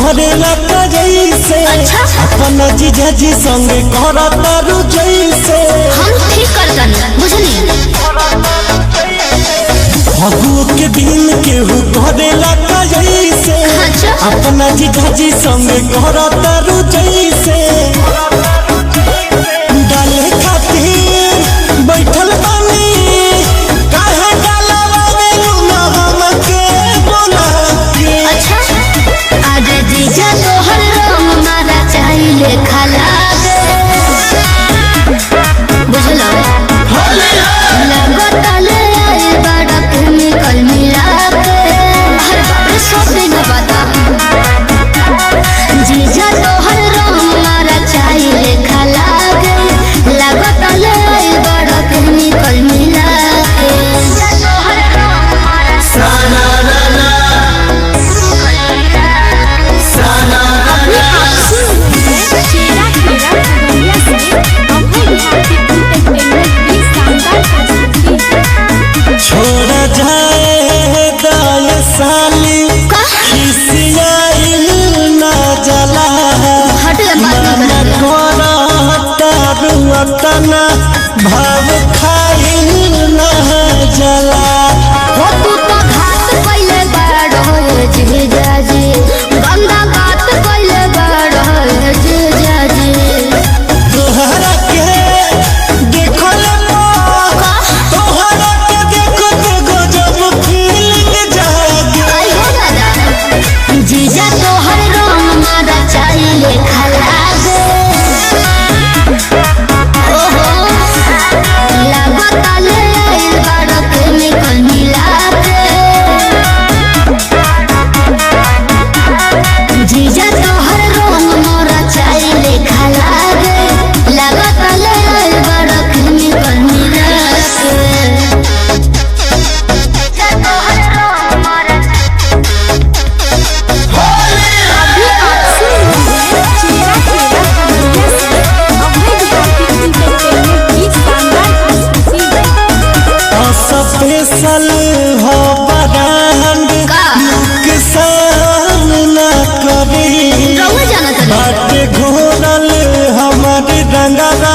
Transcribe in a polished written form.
करेला जैसे अपना जीजा जी संगे करता रु जैसे हम ठीक करतन बुझनी फगुओ के दिन केहू करेला जैसे अपना जीजा जी संगे करता रु जैसे डाले खातिर बैठल बानी काहे डालवा ना हमके बोला के अच्छा आज जीजा तोहर रंग मारा चाहिए खाला बुझलो लगता ले आए बड़ा केमिकल मिला के हर बार सब दिन बता जीजा तोहर रंग मारा चाहिए खाला लगता ले आए बड़ा केमिकल मिला के जीजा तोहर रंग मारा साना ना साना छोड़ जाए दाय साली खिसियाइल ना जला मन कोरा रुअतना भाव खाइल ना जला हो तू तो घात कइले बाड़ जीजा जी गंदा बात कइले बाड़ जीजा जी तोहरा के देखल तोहरा के देखो के गजब फीलिंग जागे आई हो दादा जीजा तोहर रंग मारा चाहिए खाला दे ओहो लगता ले आइल बाड़ केमिकल मिला के जीजा तोहर रंग मारा चाहिए खाला दे लगता ले आइल बाड़ केमिकल मिला के जीजा तोहर रंग मारा स्पेशल हो बरांड नुकसान न करी रहुआ जाना था बाटे घोरल हमारे डंगरा